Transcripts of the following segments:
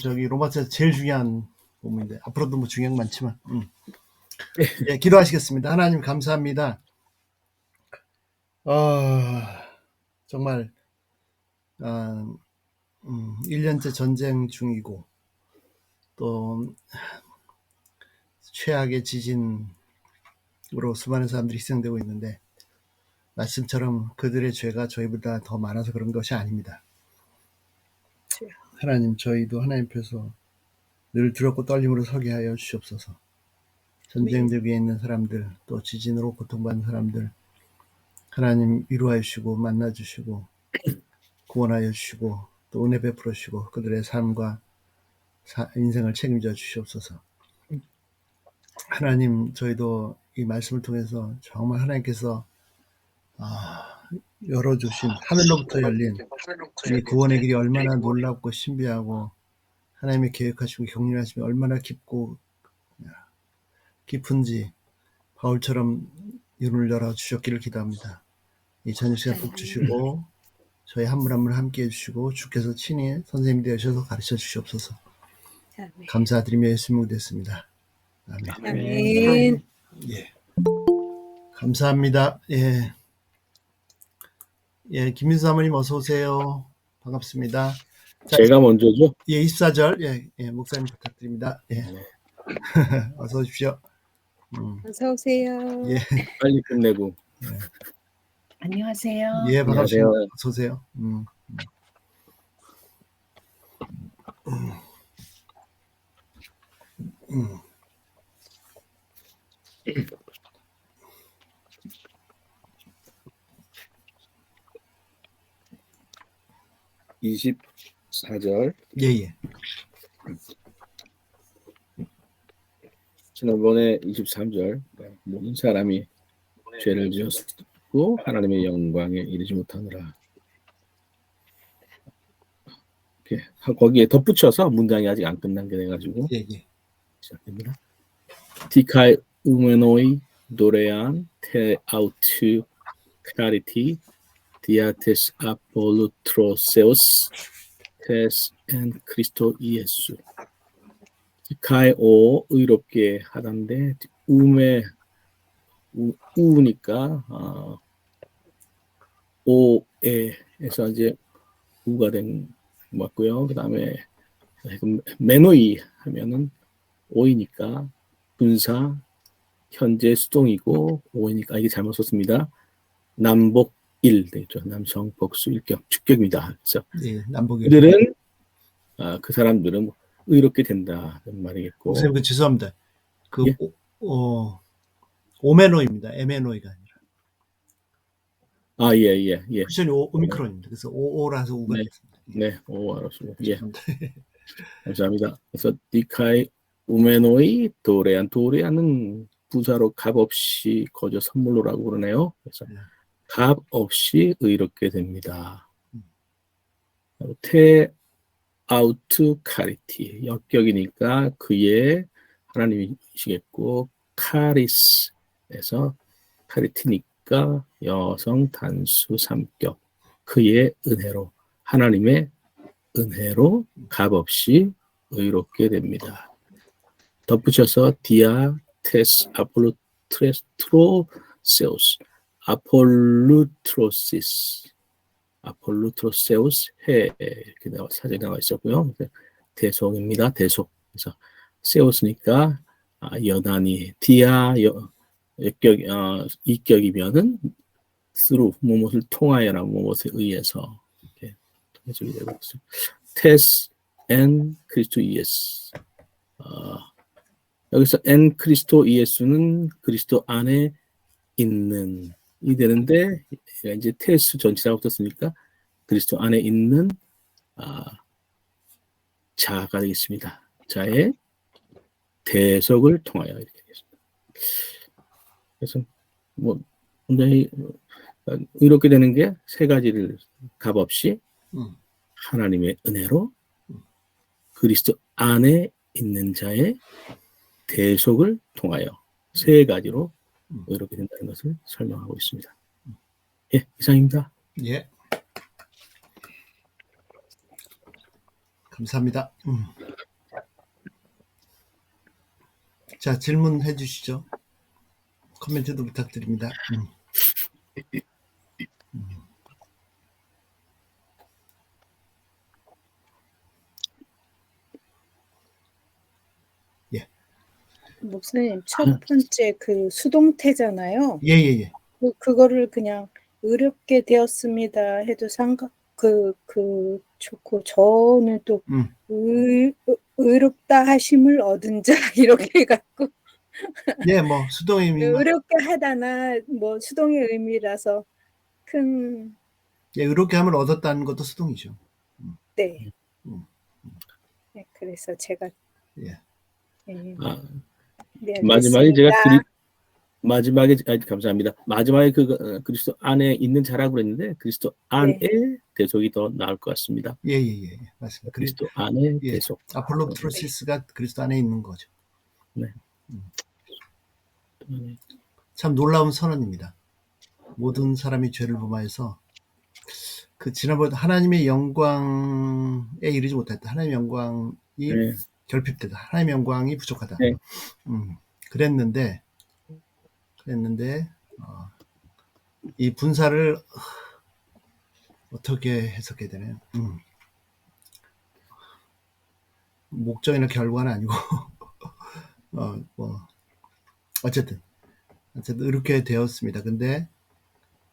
저기 로마서에서 제일 중요한 부분인데 앞으로도 뭐 중요한 거 많지만 예, 기도하시겠습니다. 하나님 감사합니다. 정말 1년째 전쟁 중이고 또 최악의 지진으로 수많은 사람들이 희생되고 있는데 말씀처럼 그들의 죄가 저희보다 더 많아서 그런 것이 아닙니다. 하나님, 저희도 하나님 앞에서 늘 두렵고 떨림으로 서게 하여 주시옵소서. 전쟁들 위에 있는 사람들, 또 지진으로 고통받는 사람들 하나님 위로하여 주시고 만나 주시고 구원하여 주시고 또 은혜 베풀어 주시고 그들의 삶과 인생을 책임져 주시옵소서. 하나님, 저희도 이 말씀을 통해서 정말 하나님께서 열어주신 하늘로부터 열린 이 구원의 길이 얼마나 놀랍고 신비하고 하나님의 계획하시고 경륜하심이 얼마나 깊은지 바울처럼 눈을 열어주셨기를 기도합니다. 이 저녁 시간 복 주시고 저희 한 분 한 분 함께 해주시고 주께서 친히 선생님이 되셔서 가르쳐 주시옵소서. 감사드리며 예수님 됐습니다. 아멘. 아멘. 예, 감사합니다. 예, 김민수 사모님 어서 오세요. 반갑습니다. 자, 제가 먼저죠? 예, 24절 목사님 부탁드립니다. 예. 어서 오십시오. 어서 오세요. 예, 빨리 끝내고. 안녕하세요. 예, 반갑습니다. 안녕하세요. 어서 오세요. 24절. 예. 지난번에 23절. 모든 사람이 죄를 지었고 하나님의 영광에 이르지 못하느라. 이렇게 거기에 덧붙여서 문장이 아직 안 끝난 게 돼가지고 예. 시작됩니다. 디카이 우메노이 도레안 테 아우트 카리티 디아테스 아폴루트로세우스 테스 앤 크리스토 이예수. 디카이 오 의롭게 하던데 우메 우니까 오에에서 이제 우가 된 것 같고요. 그 다음에 메노이 하면은 오이니까 분사 현재 수동이고 오이니까 이게 잘못 썼습니다. 남복 일 되죠. 남성 복수 일격 주격입니다. 그래서 예, 남북이. 그들은 그 사람들은 의롭게 된다는 말이겠고. 선생님, 죄송합니다. 예? 오메노입니다. 에메노이가 아니라. 예. 쿠션이 오미크론입니다. 그래서 오라서 우가 됐습니다. 네, 알았습니다. 예. 감사합니다. 그래서 디카이 우메노이 도레안은 부사로 값없이 거저 선물로라고 그러네요. 그래서 값없이 의롭게 됩니다. 테 아우트 카리티 역격이니까 그의 하나님이시겠고 카리스에서 카리티니까 여성 단수 삼격 그의 은혜로 하나님의 은혜로 값없이 의롭게 됩니다. 덧붙여서 디아테스 아폴루트로세우스 아폴루트로세우스 해 이렇게 사진이 나와 있었고요. 대속입니다. 대속. 그래서 세우스니까 여단이 디아 이격이면은 through 무엇을 통하여라 무엇에 의해서 이렇게 해석이 되고 있어요. 테스 앤 크리스토 이예수. 여기서 앤 크리스토 이예수는 그리스도 안에 있는 이 되는데 이제 테스 전치사가 붙었으니까 그리스도 안에 있는 자가 되겠습니다. 자의 대속을 통하여 이렇게 되겠습니다. 그래서 굉장히 이렇게 되는 게 세 가지를 값없이 하나님의 은혜로 그리스도 안에 있는 자의 대속을 통하여 세 가지로 이렇게 된다는 것을 설명하고 있습니다. 예, 이상입니다. 예. 감사합니다. 자, 질문해 주시죠. 코멘트도 부탁드립니다. 목사님, 첫 번째 그 수동태잖아요. 예, 예, 예. 그거를 그냥 의롭게 되었습니다 해도 좋고, 저는 또 음. 의롭다 하심을 얻은 자, 이렇게 해갖고, 예, 뭐 수동의 의미만 의롭게 하다나, 뭐, 수동의 의미라서 큰, 예, 의롭게 함을 얻었다는 것도 수동이죠. 네. 음. 네, 그래서 제가, 예. 아, 네, 마지막에 제가 알겠습니다. 감사합니다. 마지막에 그리스도 안에 있는 자라고 그랬는데 그리스도 안에 대속이 더 나을 것 같습니다. 예, 예, 예, 예. 맞습니다. 그리스도 안에 예. 대속. 아폴로트로시스가 그리스도 안에 있는 거죠. 네. 참 놀라운 선언입니다. 모든 사람이 죄를 범하여서 그 지난번에 하나님의 영광에 이르지 못했다. 하나님의 영광이 네. 결핍되다. 하나님의 영광이 부족하다. 네. 그랬는데 이 분사를 어떻게 해석해야 되나요? 목적이나 결과는 아니고 어쨌든 이렇게 되었습니다. 근데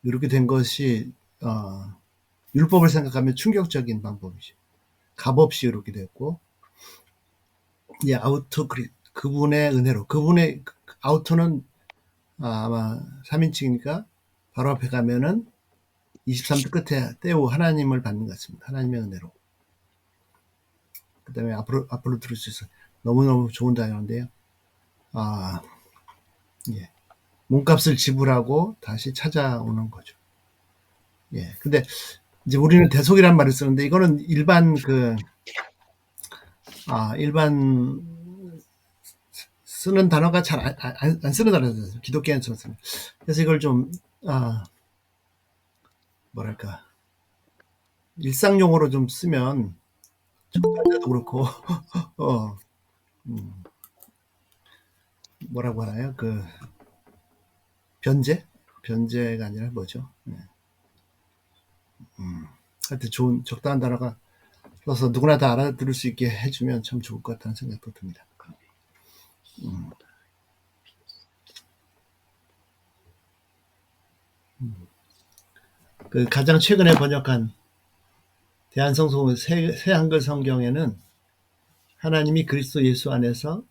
이렇게 된 것이 율법을 생각하면 충격적인 방법이죠. 값없이 이렇게 됐고, 예, 그분의 은혜로, 그분의 아우터는 아마 3인칭이니까 바로 앞에 가면은 23도 끝에 떼우 하나님을 받는 것 같습니다. 하나님의 은혜로. 그 다음에 앞으로 들을 수 있어요. 너무너무 좋은 단어인데요. 예. 몸값을 지불하고 다시 찾아오는 거죠. 예. 근데 이제 우리는 대속이라는 말을 쓰는데 이거는 일반 쓰는 단어가 잘 안 쓰는 단어잖아요. 기독교인처럼 쓰는. 그래서 이걸 좀 뭐랄까 일상용어로 좀 쓰면 적당자도 그렇고 뭐라고 하나요? 변제가 아니라 뭐죠? 네. 하여튼 좋은 적당한 단어가 써서 누구나 다 알아들을 수 있게 해주면 참 좋을 것 같다는 생각도 듭니다. 가장 최근에 번역한 대한성서 새 한글 성경에는 하나님이 그리스도 예수 안에서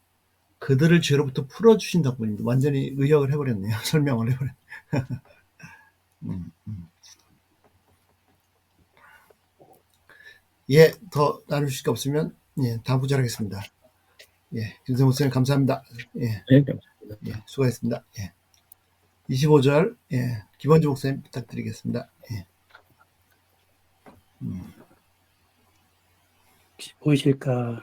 그들을 죄로부터 풀어주신 덕분입니다. 완전히 의역을 해버렸네요. 설명을 해버렸네요. 예, 더 나누실 게 없으면 예, 다음 구절 하겠습니다. 예, 김세모 목사님 감사합니다. 예, 네, 감사합니다. 예, 수고하셨습니다. 예. 25절 예, 김원주 목사님 부탁드리겠습니다. 예. 보이실까?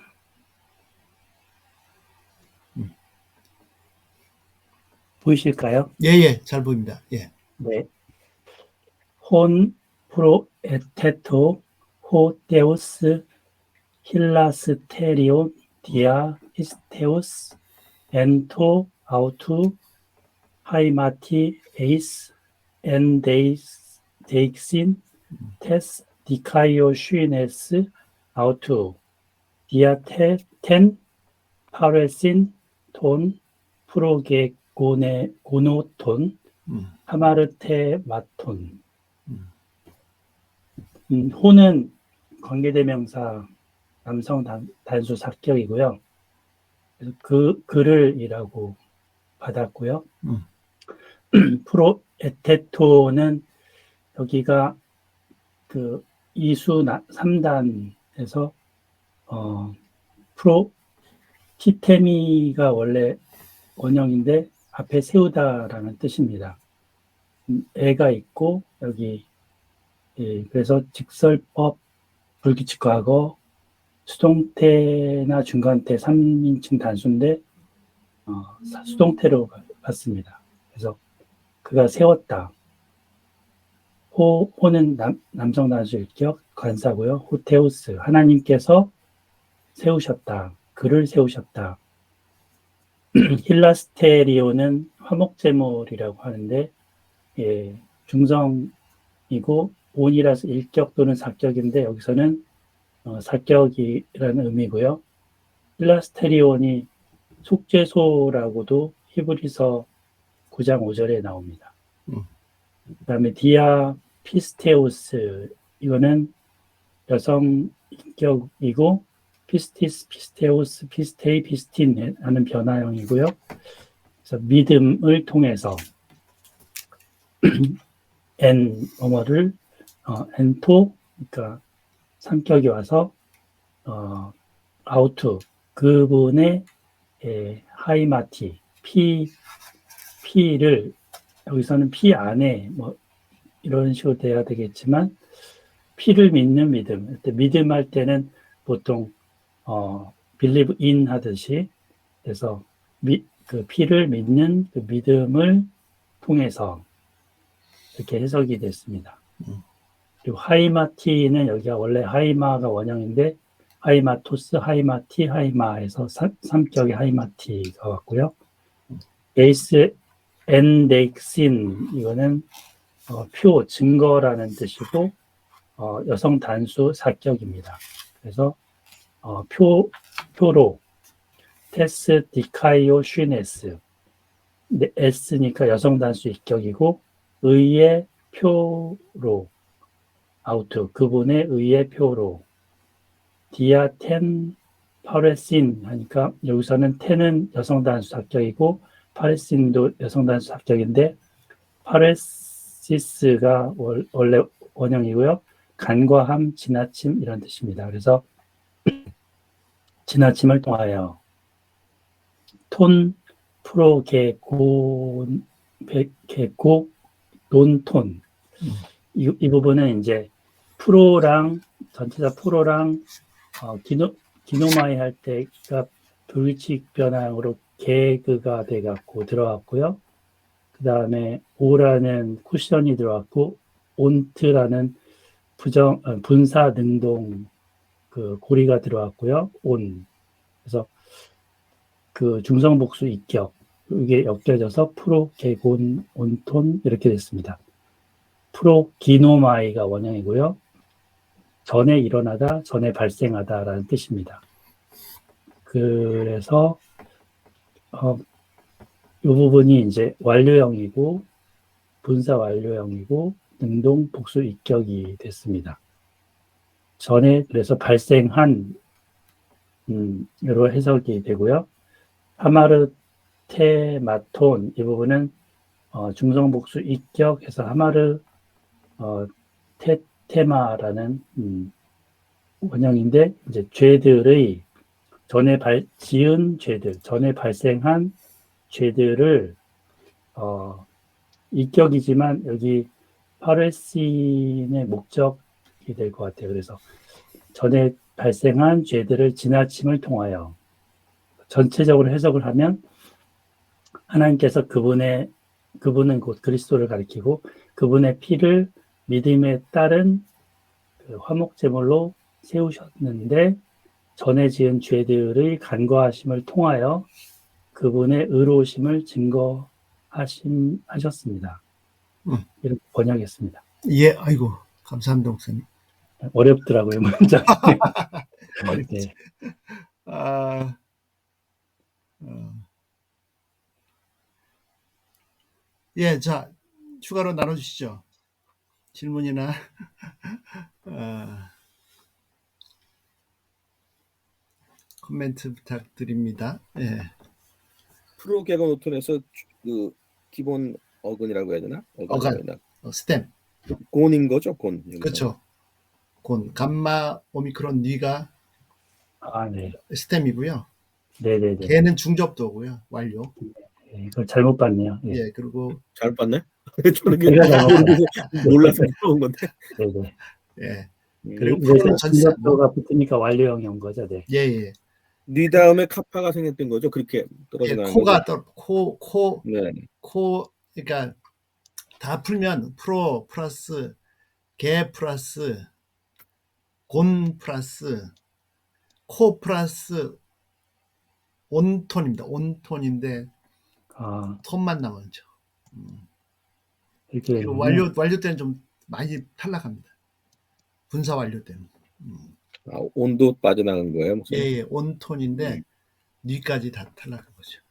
보이실까요? 예, 잘 보입니다. 예. 네. 혼 프로에테토 호 데우스 힐라스테리온 디아 히스테우스 엔토 아우투 하이마티 에이스 엔 데익신 테스 디카이오 슈이네스 아우투 디아 텐 파레신 톤 프로게 고노톤 하마르테 마톤. 호는 관계대명사 남성 단수 사격이고요. 그래서 그를이라고 받았고요. 프로에테토는 여기가 이수 3단에서 티테미가 원래 원형인데 앞에 세우다라는 뜻입니다. 애가 있고 여기 그래서 직설법 불규칙과거 수동태나 중간태 3인칭 단수인데 수동태로 봤습니다. 그래서 그가 세웠다. 호는 남성 단수 일격 관사고요. 호테우스 하나님께서 세우셨다. 그를 세우셨다. 힐라스테리온은 화목제물이라고 하는데, 예, 중성이고 온이라서 일격 또는 사격인데 여기서는 사격이라는 의미고요. 힐라스테리온이 속죄소라고도 히브리서 9장 5절에 나옵니다. 그다음에 디아피스테우스, 이거는 여성 인격이고, 피스티스, 피스테우스, 피스테이, 피스틴 하는 변화형이고요. 그래서 믿음을 통해서 뭐뭐를 엔토, 그러니까 삼격이 와서 아우투, 그분의 하이마티, 피를 여기서는 피 안에 뭐 이런 식으로 돼야 되겠지만, 피를 믿는 믿음. 믿음 할 때는 보통 believe in 하듯이, 그래서 그 피를 믿는 그 믿음을 통해서 이렇게 해석이 됐습니다. 그리고 하이마티는 여기가 원래 하이마가 원형인데 하이마토스, 하이마티, 하이마에서 삼격의 하이마티가 왔고요. 에이스 엔덱신, 이거는 표, 증거라는 뜻이고 여성 단수 사격입니다. 그래서 표로 테스 디카이오 슈네스, S니까 여성 단수 입격이고, 의의 표로 아우트, 그분의 의의 표로, 디아텐 파레신 하니까 여기서는 텐은 여성 단수 합격이고 파레신도 여성 단수 합격인데, 파레시스가 원래 원형이고요. 간과함, 지나침 이런 뜻입니다. 그래서 지나침을 통하여 톤, 프로, 개고, 논톤, 이 부분은 이제 프로랑 전체자 프로랑 기노마이 할 때가 불규칙 변화형으로 개그가 돼갖고 들어갔고요. 그 다음에 오라는 쿠션이 들어갔고, 온트라는 분사 능동 그 고리가 들어갔고요. 온. 그래서 그 중성복수 입격, 이게 엮여져서 프로, 개곤, 온톤 이렇게 됐습니다. 프로 기노마이가 원형이고요. 전에 일어나다, 전에 발생하다라는 뜻입니다. 그래서 이 부분이 이제 완료형이고, 분사 완료형이고, 능동 복수 입격이 됐습니다. 전에 그래서 발생한 으로 해석이 되고요. 하마르테마톤, 이 부분은 중성복수 입격해서 하마르 테마라는 원형인데, 이제 죄들의 전에 지은 죄들, 전에 발생한 죄들을 입격이지만 여기 파레신의 목적이 될 것 같아요. 그래서 전에 발생한 죄들을 지나침을 통하여, 전체적으로 해석을 하면 하나님께서 그분은 곧 그리스도를 가리키고, 그분의 피를 믿음에 따른 그 화목제물로 세우셨는데, 전에 지은 죄들의 간과하심을 통하여 그분의 의로우심을 증거하셨습니다. 이렇게 번역했습니다. 예, 아이고, 감사합니다, 목사님. 어렵더라고요, 문장. 어렵지. 네. 예, 자, 추가로 나눠주시죠. 질문이나 코멘트 부탁드립니다. 예. 프로개가 노턴에서 그 기본 어근이라고 해야 되나? 어간, 스템. 곤인 거죠, 곤. 그렇죠. 곤, 감마, 오미크론, 뉘가 네. 스템이고요. 네네네. 개는 중접도고요. 완료. 네, 이걸 잘못 봤네요. 예. 예, 그리고 잘 봤네? 저는 제가 잘못 봤네요. 몰라서 물어본 건데. 네네. 예. 그리고 그래서 프로는 전치사. 중접도가 붙으니까 완료형이 온 거죠. 네. 예, 예. 네 다음에 카파가 생겼던 거죠. 그렇게 떨어져 예, 나가는 코가 거죠. 네. 그러니까 다 풀면 프로 플러스 개 플러스 곤 플러스 코 플러스 온톤입니다. 온톤인데 아, 톤만 나오죠. 이렇게 그리고 되는군요. 완료 때는 좀 많이 탈락합니다. 분사 완료 때는. 아, 온도 빠져나간 거예요, 목사님? 예, 온톤인데 뉘까지 다 탈락한 거죠.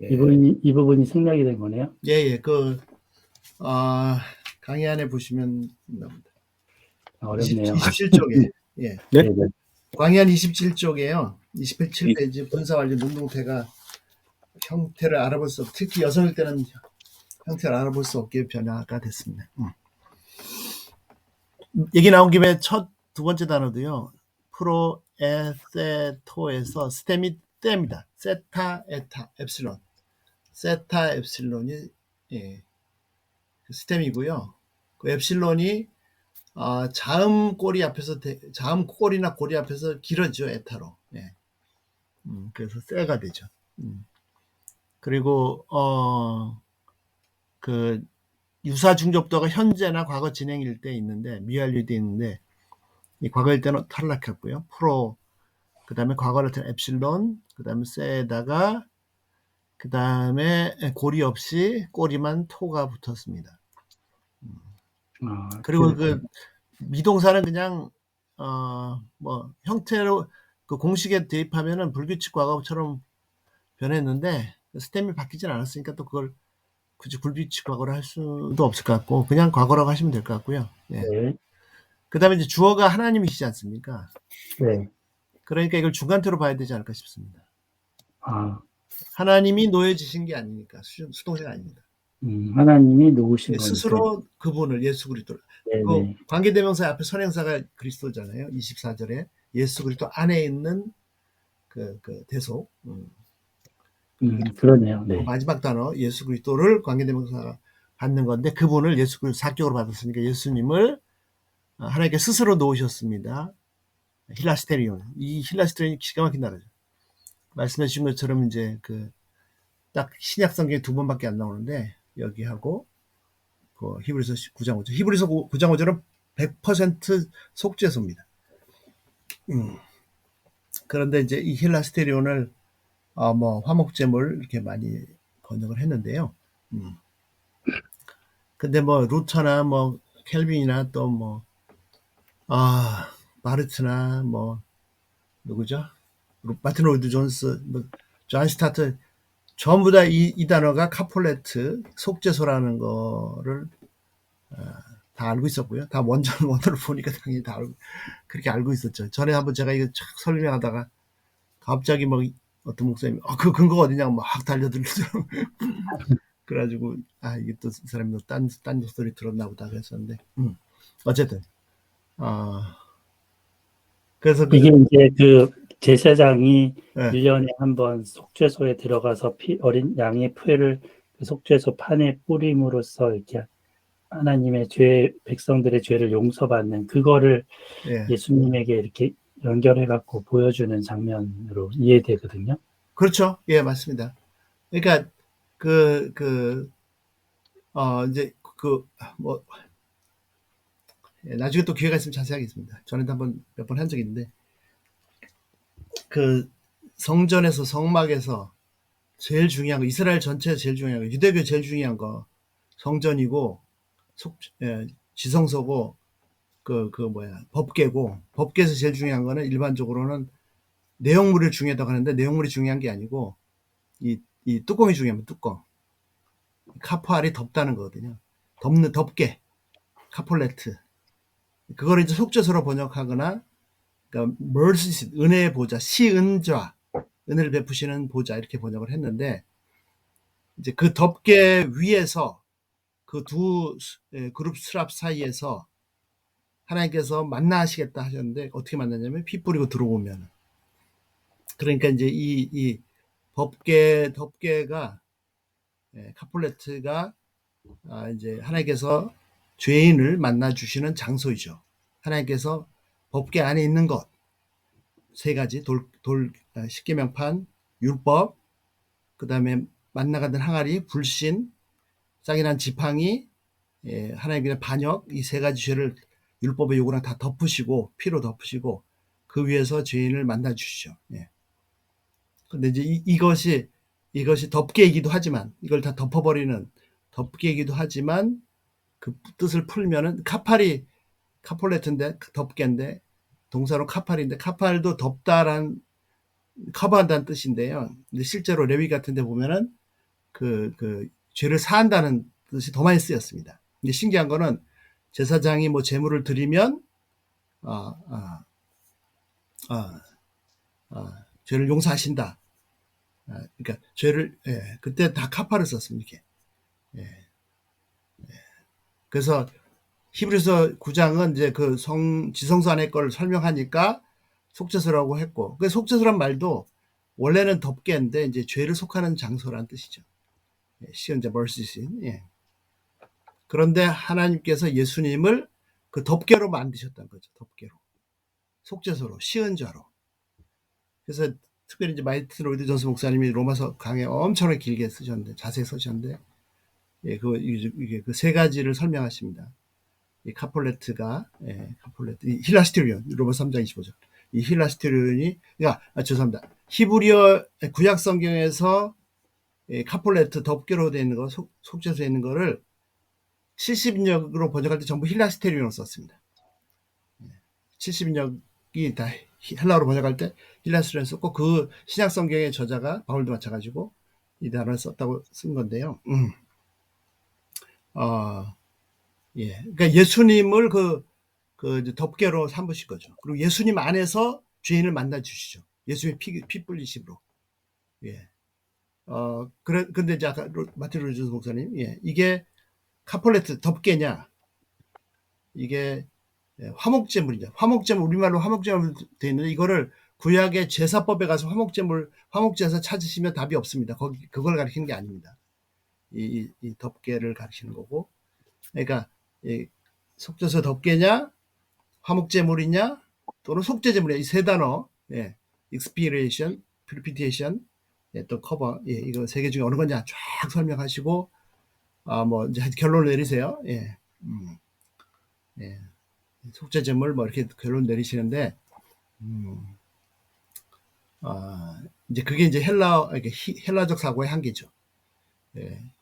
예. 이 부분이 생략이 된 거네요. 예, 강의 안에 보시면 나옵니다. 어렵네요. 27쪽에. 예. 네? 네, 네. 광해안 27쪽에요. 27페이지 분사 완료 능동태가 형태를 알아볼 수 없, 특히 여성일 때는 형태를 알아볼 수 없게 변화가 됐습니다. 얘기 나온 김에 두 번째 단어도요. 프로에세토에서 스템이 때입니다. 세타, 에타, 엡실론. 세타, 엡실론이 예, 스템이고요. 그 엡실론이 자음 꼬리나 고리 앞에서 길어져 에타로. 예. 그래서 세가 되죠. 그리고 그 유사 중접도가 현재나 과거 진행일 때 있는데 미완료일 때 있는데 이 과거일 때는 탈락했고요. 그다음에 과거를 때 엡실론, 그다음에 세에다가 그다음에 고리 없이 꼬리만 토가 붙었습니다. 그리고 그 미동사는 그냥 뭐 형태로 그 공식에 대입하면은 불규칙 과거처럼 변했는데 스템이 바뀌진 않았으니까 또 그걸 굳이 불규칙 과거를 할 수도 없을 것 같고 그냥 과거라고 하시면 될 것 같고요. 네. 네. 그다음에 이제 주어가 하나님이시지 않습니까? 네. 그러니까 이걸 중간태로 봐야 되지 않을까 싶습니다. 아, 하나님이 놓여지신 게 아니니까 수동태가 아닙니다. 하나님이 누구신 거니까. 스스로 그분을 예수 그리스도를 네, 그 네. 관계대명사 앞에 선행사가 그리스도잖아요. 24절에 예수 그리스도 안에 있는 그 대속. 그러네요. 네. 마지막 단어 예수 그리스도를 관계대명사가 받는 건데 그분을 예수 그리스도 사격으로 받았으니까 예수님을 하나님께 스스로 놓으셨습니다. 힐라스테리온. 이 힐라스테리온이 기가 막힌 단어죠. 말씀해 주신 것처럼 이제 딱 신약 성경에 2번밖에 안 나오는데 여기하고 그 히브리서 9장 5절. 히브리서 9장 5절은 100% 속죄소입니다. 그런데 이제 이 힐라스테리온을 뭐 화목제물 이렇게 많이 번역을 했는데요. 근데 뭐 루터나 뭐 켈빈이나 또 뭐 바르트나 뭐 누구죠? 마틴 로이드 존스, 뭐 존 스타트 전부 다 이 단어가 카폴레트 속죄소라는 거를 다 알고 있었고요. 다 원어를 보니까 당연히 다 그렇게 알고 있었죠. 전에 한번 제가 이거 쫙 설명하다가 갑자기 뭐 어떤 목사님이 그 근거가 어디냐고 막 달려들더라고요. 그래가지고 이게 또 사람이 딴 소리 들었나 보다 그랬었는데 어쨌든 그래서 이게 이제 그 제사장이 네. 1년에 한 번 속죄소에 들어가서 어린 양의 피를 그 속죄소 판에 뿌림으로써 이렇게 하나님의 백성들의 죄를 용서받는 그거를 예. 예수님에게 이렇게 연결해갖고 보여주는 장면으로 이해되거든요. 그렇죠. 예, 맞습니다. 그러니까 이제 뭐 나중에 또 기회가 있으면 자세히 하겠습니다. 전에도 몇 번 한 적이 있는데 성전에서 성막에서 제일 중요한 거 이스라엘 전체에 제일 중요한 거 유대교 제일 중요한 거 성전이고 지성소고 법궤에서 제일 중요한 거는 일반적으로는 내용물이 중요하다고 하는데 내용물이 중요한 게 아니고 이 뚜껑이 중요합니다. 뚜껑. 카포알이 덮다는 거거든요. 덮개. 카폴레트. 그걸 이제 속죄소로 번역하거나 그러니까 mercy, 은혜의 보좌, 시은좌, 은혜를 베푸시는 보좌 이렇게 번역을 했는데 이제 그 덮개 위에서 그 두 그룹 스랍 사이에서 하나님께서 만나시겠다 하셨는데 어떻게 만나냐면 피 뿌리고 들어오면 그러니까 이제 이 덮개가 카폴레트가 이제 하나님께서 죄인을 만나 주시는 장소이죠. 하나님께서 법궤 안에 있는 것 세 가지 십계명판, 율법, 그 다음에 만나가던 항아리, 불신, 짝이 난 지팡이, 하나님의 반역 이 세 가지 죄를 율법의 요구랑 다 덮으시고 피로 덮으시고 그 위에서 죄인을 만나 주시죠. 예. 근데 이제 이것이 덮개이기도 하지만, 이걸 다 덮어버리는 덮개이기도 하지만, 그 뜻을 풀면은 카폴레트인데 덮개인데 동사로 카팔인데, 카팔도 덮다란 커버한다는 뜻인데요. 근데 실제로 레위 같은 데 보면은 그 죄를 사한다는 뜻이 더 많이 쓰였습니다. 근데 신기한 거는 제사장이 뭐 제물을 드리면 죄를 용서하신다. 그러니까 죄를 그때 다 카파를 썼습니다. 이게. 그래서 히브리서 9장은 이제 그 지성소 안의 걸 설명하니까 속죄소라고 했고, 그 속죄소란 말도 원래는 덮개인데 이제 죄를 속하는 장소라는 뜻이죠. 시언자 멀시신. 그런데 하나님께서 예수님을 그 덮개로 만드셨다는 거죠. 덮개로, 속죄소로, 시은자로. 그래서 특별히 이제 마이튼 로이드 존스 목사님이 로마서 강에 엄청나게 길게 쓰셨는데, 자세히 쓰셨는데, 이게 그 세 가지를 설명하십니다. 이 카폴레트가, 카폴레트, 이 힐라스테리온, 로마서 3장 25절. 이 힐라스테리온이, 죄송합니다. 히브리어 구약 성경에서 카폴레트 덮개로 되어 있는 거, 속죄소에 있는 거를 70인역으로 번역할 때 전부 힐라스테리온을 썼습니다. 70인역이 다 헬라어로 번역할 때 힐라스테리온을 썼고, 그 신약 성경의 저자가 바울도 마찬가지고 이 단어를 썼다고 쓴 건데요. 그러니까 예수님을 그 덮개로 삼으신 거죠. 그리고 예수님 안에서 죄인을 만나 주시죠. 예수님의 피 뿌리심으로. 근데 이제 아까 마틴 로이드 존스 목사님, 이게 카폴레트 덮개냐? 이게 화목제물이죠. 화목제물, 우리말로 화목제물 되어 있는데, 이거를 구약의 제사법에 가서 화목제사 찾으시면 답이 없습니다. 그걸 가리키는 게 아닙니다. 이 덮개를 가리키는 거고. 그러니까 속죄소 덮개냐, 화목제물이냐, 또는 속죄제물이냐, 이 세 단어, expiation, purification, 또 cover, 이거 세 개 중에 어느 건지 쫙 설명하시고, 뭐 이제 결론을 내리세요. 속죄제물 뭐 이렇게 결론 내리시는데, 이제 그게 이제 헬라적 사고의 한계죠.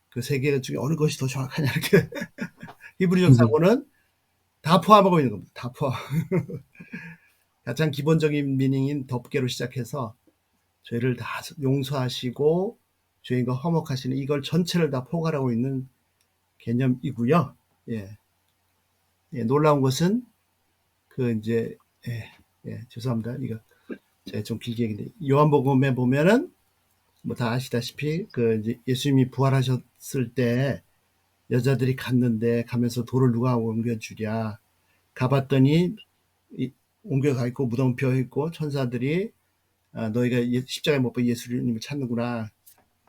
그 세 개 중에 어느 것이 더 정확하냐, 이렇게. 히브리적 사고는 다 포함하고 있는 겁니다. 다 포함. 가장 기본적인 미닝인 덮개로 시작해서 죄를 다 용서하시고 죄인과 화목하시는, 이걸 전체를 다 포괄하고 있는 개념이고요. 놀라운 것은 죄송합니다. 이거 제가 좀 길게 얘기했는데, 요한복음에 보면은 뭐 다 아시다시피 이제 예수님이 부활하셨을 때 여자들이 가면서 돌을 누가 옮겨주랴. 가봤더니 옮겨가 있고 무덤 비어 있고 천사들이 너희가 십자가에 못 박힌 예수님을 찾는구나.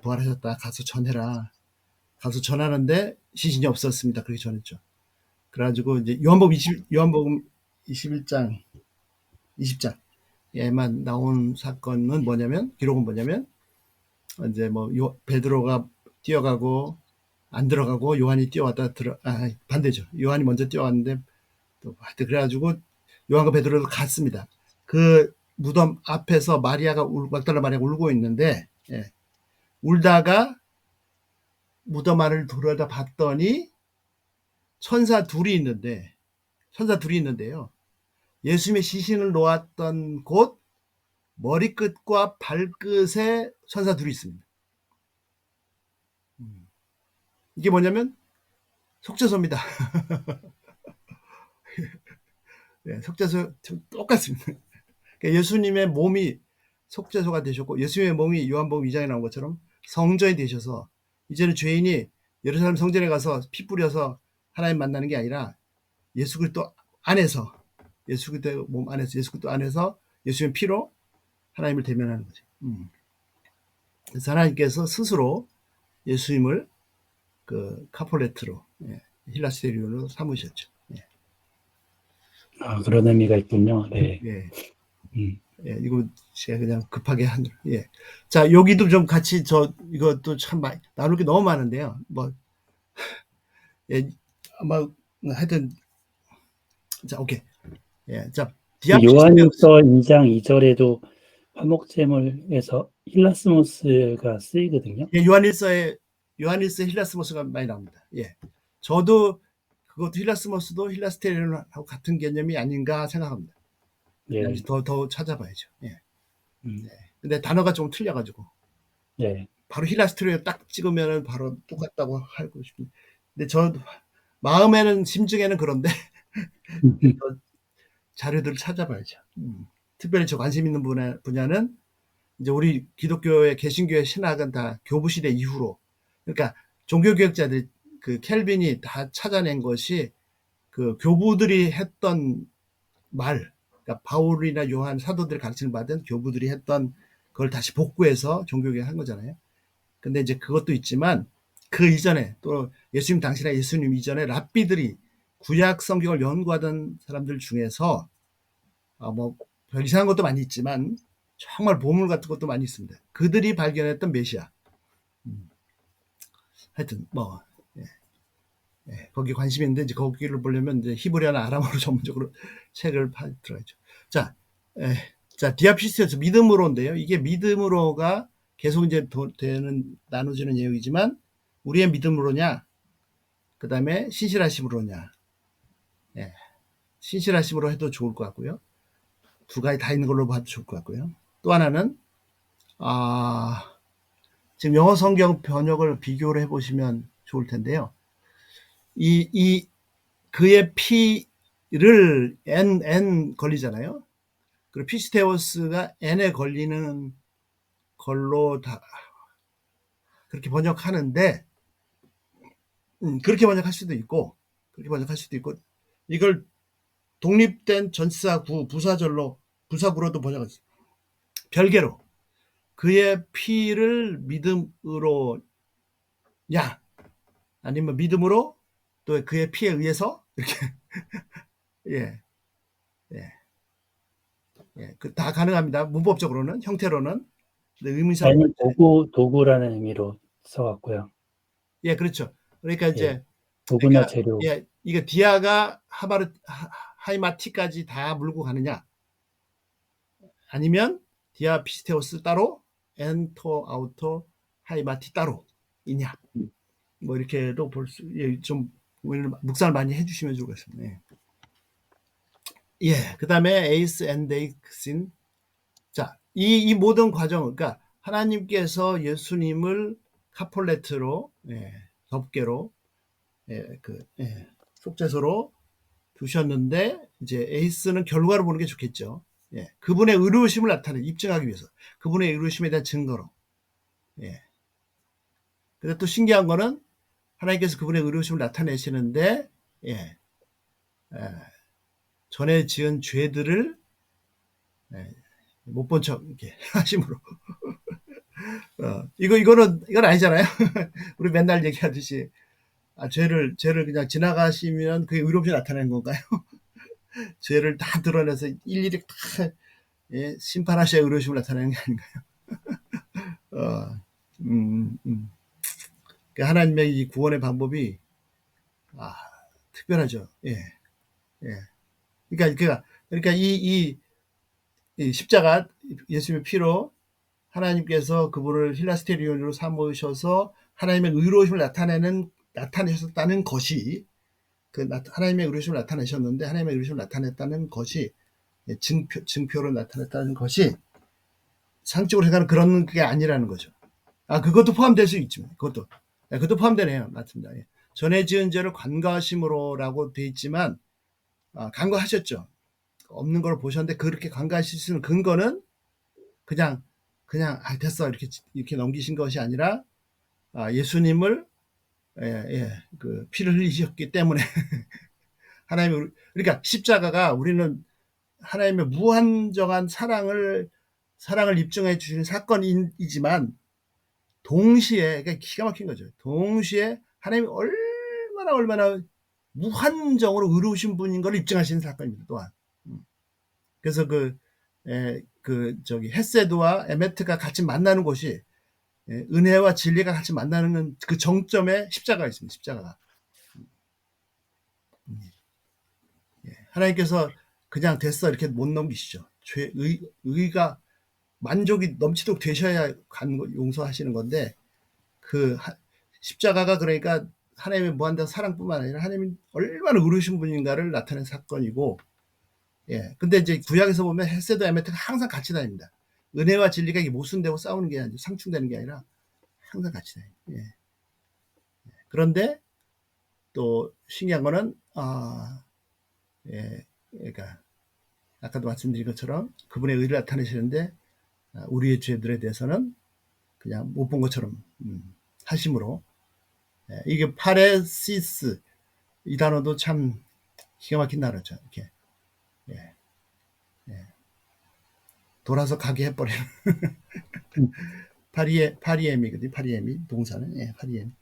부활하셨다. 가서 전해라. 가서 전하는데 시신이 없었습니다. 그렇게 전했죠. 그래가지고 이제 요한복음 21장, 20장에만 나온 사건은 기록은 뭐냐면, 이제 뭐 베드로가 뛰어가고 안 들어가고 요한이 뛰어왔다 반대죠. 요한이 먼저 뛰어왔는데 또 하여튼 그래가지고 요한과 베드로도 갔습니다. 그 무덤 앞에서 막달라 마리아가 울고 있는데, 울다가 무덤 안을 들여다 봤더니 천사 둘이 있는데요. 예수님의 시신을 놓았던 곳 머리끝과 발끝에 천사 둘이 있습니다. 이게 뭐냐면 속죄소입니다. 속죄소 똑같습니다. 그러니까 예수님의 몸이 속죄소가 되셨고, 예수님의 몸이 요한복음 2장에 나온 것처럼 성전이 되셔서, 이제는 죄인이 예루살렘 성전에 가서 피 뿌려서 하나님 만나는 게 아니라 예수 그리스도 안에서, 예수 그리스도 몸 안에서, 예수 그리스도 안에서 예수님의 피로 하나님을 대면하는 거죠. 그래서 하나님께서 스스로 예수님을 그 카폴레트로, 힐라스테리온으로 삼으셨죠. 그런 의미가 있군요. 네. 이거 제가 그냥 급하게 자, 여기도 좀 같이 이것도 참 나눌 게 너무 많은데요. 뭐, 아마 하여튼, 자, 오케이. 자, 요한일서 2장 2절에도 화목제물에서 힐라스모스가 쓰이거든요. 예, 요한일서 힐라스모스가 많이 나옵니다. 예. 저도 그것도 힐라스모스도 힐라스테리온하고 같은 개념이 아닌가 생각합니다. 예, 더 찾아봐야죠. 예. 음, 근데 단어가 좀 틀려가지고 예, 바로 힐라스테리온 딱 찍으면 바로 똑같다고 하고 싶은데, 근데 저 마음에는 심중에는 그런데 더 자료들을 찾아봐야죠. 특별히 저 관심 있는 분야는 이제 우리 기독교의 개신교의 신학은 다 교부 시대 이후로, 그러니까 종교개혁자들이 그 켈빈이 다 찾아낸 것이 그 교부들이 했던 말, 그러니까 바울이나 요한 사도들이 가르침을 받은 교부들이 했던 그걸 다시 복구해서 종교개혁 한 거잖아요. 근데 이제 그것도 있지만 그 이전에 또 예수님 당시나 예수님 이전에 랍비들이 구약 성경을 연구하던 사람들 중에서 별 이상한 것도 많이 있지만 정말 보물 같은 것도 많이 있습니다. 그들이 발견했던 메시아. 하여튼 거기 관심이 있는데 이제 거기를 보려면 이제 히브리어나 아람어로 전문적으로 책을 들어가죠. 자, 디아피스에서 믿음으로인데요. 이게 믿음으로가 계속 이제 나눠지는 내용이지만 우리의 믿음으로냐, 그 다음에 신실하심으로냐. 예, 신실하심으로 해도 좋을 것 같고요. 두 가지 다 있는 걸로 봐도 좋을 것 같고요. 또 하나는 지금 영어 성경 번역을 비교를 해보시면 좋을 텐데요. 그의 피를 N 걸리잖아요. 그리고 피스테오스가 N에 걸리는 걸로 다 그렇게 번역하는데, 그렇게 번역할 수도 있고, 이걸 독립된 전치사구, 부사구로도 번역했어요. 별개로. 그의 피를 믿음으로냐, 아니면 믿음으로 또 그의 피에 의해서 이렇게 다 가능합니다. 문법적으로는, 형태로는. 근데 의미상 아니 도구라는 의미로 써왔고요. 예, 그렇죠. 그러니까 이제 도구나 재료. 이거 디아가 하이마티까지 다 물고 가느냐, 아니면 디아 피스테오스 따로, 엔토 아우토 하이마티 따로 이냐, 뭐 이렇게도 좀 묵상을 많이 해주시면 좋겠습니다. 그 다음에 에이스 엔데이크신. 자, 이 모든 과정, 그러니까 하나님께서 예수님을 카폴레트로, 덮개로, 속죄소로 두셨는데, 이제 에이스는 결과를 보는 게 좋겠죠. 그분의 의로우심을 입증하기 위해서, 그분의 의로우심에 대한 증거로. 근데 또 신기한 거는 하나님께서 그분의 의로우심을 나타내시는데, 전에 지은 죄들을 못 본 척 이렇게 하심으로. 이건 아니잖아요. 우리 맨날 얘기하듯이 죄를 그냥 지나가시면 그게 의롭게 나타내는 건가요? 죄를 다 드러내서 일일이 다 심판하셔야 의로우심을 나타내는 게 아닌가요? 그러니까 하나님의 이 구원의 방법이 특별하죠. 그러니까 이 십자가, 예수님의 피로 하나님께서 그분을 힐라스테리온으로 삼으셔서 하나님의 의로우심을 나타내셨다는 것이, 하나님의 의로우심을 나타내셨는데 하나님의 의로우심을 나타냈다는 것이, 증표로 나타냈다는 것이 상식적으로 생각하는 그런 게 아니라는 거죠. 그것도 포함될 수 있지만, 그것도 포함되네요. 맞습니다. 전에 지은 죄를 간과하심으로라고 돼 있지만, 간과하셨죠. 없는 걸 보셨는데 그렇게 간과하실 수 있는 근거는 그냥 됐어 이렇게 넘기신 것이 아니라, 예수님을 그 피를 흘리셨기 때문에 그러니까 십자가가 우리는 하나님의 무한정한 사랑을 입증해 주시는 사건이지만, 동시에, 그러니까 기가 막힌 거죠. 동시에 하나님이 얼마나 무한정으로 의로우신 분인 걸 입증하시는 사건입니다. 또한. 그래서 헤세드와 에메트가 같이 만나는 곳이, 은혜와 진리가 같이 만나는 그 정점에 십자가가 있습니다. 십자가가. 하나님께서 그냥 됐어 이렇게 못 넘기시죠. 의가 만족이 넘치도록 되셔야 용서하시는 건데 그 십자가가 그러니까 하나님의 무한대한 사랑뿐만 아니라 하나님이 얼마나 의로우신 분인가를 나타낸 사건이고, 예. 근데 이제 구약에서 보면 헤세드 에메트가 항상 같이 다닙니다. 은혜와 진리가 이게 모순되고 싸우는 게 아니라 상충되는 게 아니라 항상 같이 다닙니다. 예. 그런데 또 신기한 거는 예, 그러니까 아까도 말씀드린 것처럼 그분의 의를 나타내시는데 우리의 죄들에 대해서는 그냥 못 본 것처럼 하심으로, 예, 이게 파레시스 이 단어도 참 기가 막힌 단어죠. 이렇게 예, 예. 돌아서 가게 해버리는 파리에미거든. 파리에미 동사는, 예, 파리에미.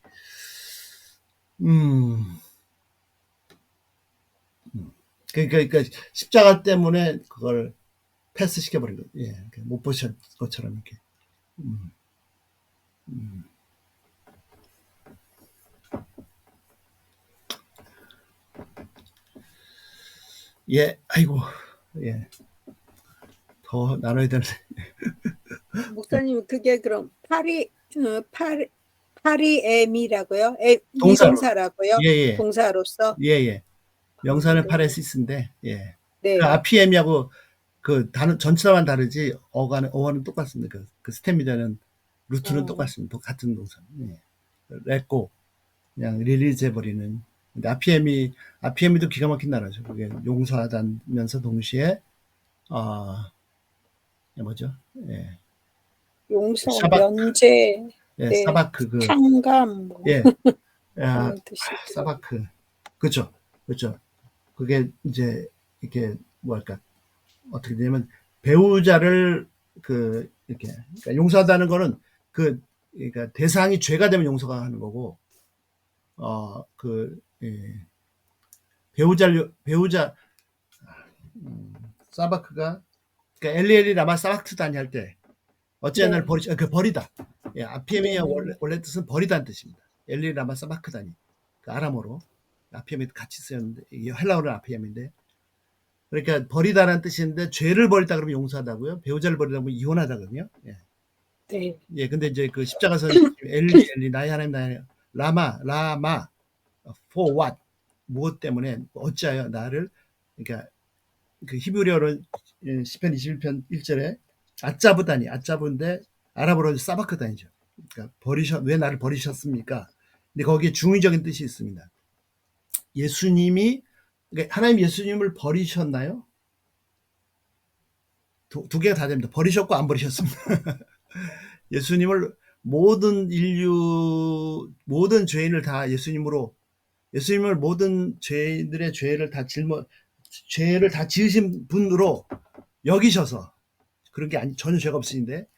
그러니까 십자가 때문에 그걸 패스 시켜버린 거예요. 예, 못 보신 것처럼 이렇게. 예, 아이고, 예, 더 나눠야 되는데. 목사님 그게 그럼 파리엠이라고요? 동사로. 미동사라고요? 예. 동사로서? 예. 명사는 네. 파레시스인데, 예. 네. 그 아피엠이하고 그 단어 전치사만 다르지 어원은 똑같습니다. 그 스테미다는 루트는 똑같습니다. 같은 동사. 예. 렛고 그냥 릴리즈 해버리는. 근데 아피엠이도 기가 막힌 단어죠. 그게 용서하다면서 동시에 뭐죠? 예. 용서, 샤박. 면제, 예, 네. 사바크 탕감, 뭐 예. 그런 뜻이. 사바크. 그렇죠. 그게 이제 이렇게 뭐랄까 어떻게 되냐면 배우자를 이렇게 그러니까 용서하다는 거는 그러니까 대상이 죄가 되면 용서가 하는 거고, 예. 배우자 사바크가 그러니까 엘리엘이 라마 사바크다니 할 때 어찌한 날 버리다. 예, 아피엠의 원래 뜻은 버리다는 뜻입니다. 엘리엘 라마 사바크다니 그 아람어로 아피엠이 같이 쓰였는데 이게 헬라어는 아피엠인데, 그러니까 버리다라는 뜻인데 죄를 버리다 그러면 용서하다고요. 배우자를 버리다 그러면 이혼하다거든요. 예. 네. 예, 근데 이제 그 십자가에서 엘리 나의 하나님 나의 라마 for what 무엇 때문에 어찌하여 나를, 그러니까 그 히브리어로 시편 21편 1절에 아짜부인데 아랍어로 사바크다니죠. 그러니까 왜 나를 버리셨습니까? 근데 거기에 중의적인 뜻이 있습니다. 예수님이 그러니까 하나님 예수님을 버리셨나요? 두 개가 다 됩니다. 버리셨고 안 버리셨습니다. 예수님을 모든 죄인을 다 예수님을 모든 죄인들의 죄를 다 지으신 분으로 여기셔서, 그런 게 전혀 죄가 없으신데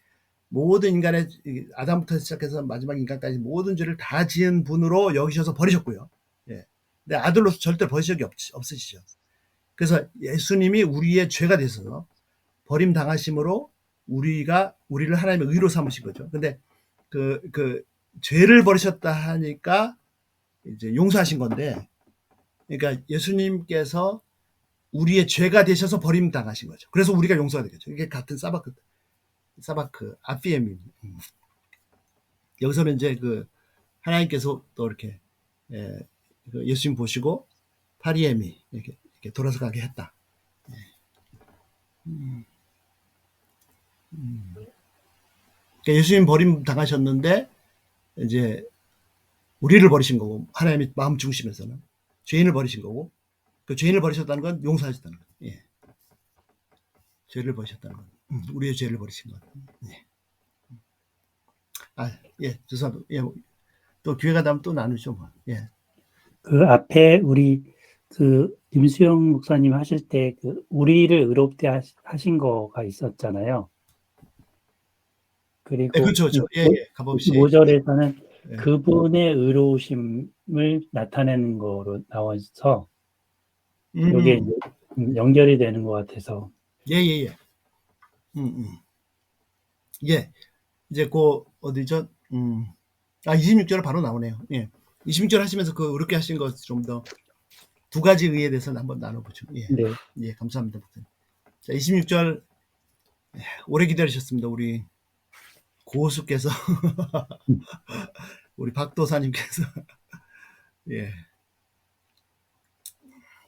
모든 인간의 아담부터 시작해서 마지막 인간까지 모든 죄를 다 지은 분으로 여기셔서 버리셨고요. 예. 근데 아들로서 절대 버리신 적이 없으시죠. 그래서 예수님이 우리의 죄가 되셔서 버림 당하심으로 우리를 하나님의 의로 삼으신 거죠. 근데 그 죄를 버리셨다 하니까 이제 용서하신 건데, 그러니까 예수님께서 우리의 죄가 되셔서 버림 당하신 거죠. 그래서 우리가 용서가 되겠죠. 이게 같은 사바크 아피엠이. 여기서는 이제 하나님께서 또 이렇게 예수님 보시고 파리엠이 이렇게 돌아서 가게 했다. 그러니까 예수님 버림 당하셨는데 이제 우리를 버리신 거고, 하나님이 마음 중심에서는 죄인을 버리신 거고, 그 죄인을 버리셨다는 건 용서하셨다는 거예요. 예. 죄를 버리셨다는 건 우리의 죄를 버리신 것. 예. 예, 죄송합니다. 예, 또 기회가 되면 또 나누죠. 뭐. 예. 그 앞에 우리 임수영 목사님 하실 때 우리를 의롭게 하신 거가 있었잖아요. 그리고 네, 그렇죠. 예, 가봅시다. 5절에서는 예. 그분의 의로우심을 나타내는 거로 나와서 이게 연결이 되는 것 같아서. 예. 예. 이제 어디죠? 26절 바로 나오네요. 예. 26절 하시면서 의롭게 하신 것 좀 더 두 가지 의에 대해서 한번 나눠보죠. 예. 네. 예, 감사합니다. 자, 26절 오래 기다리셨습니다. 우리 고수께서 우리 박도사님께서 예,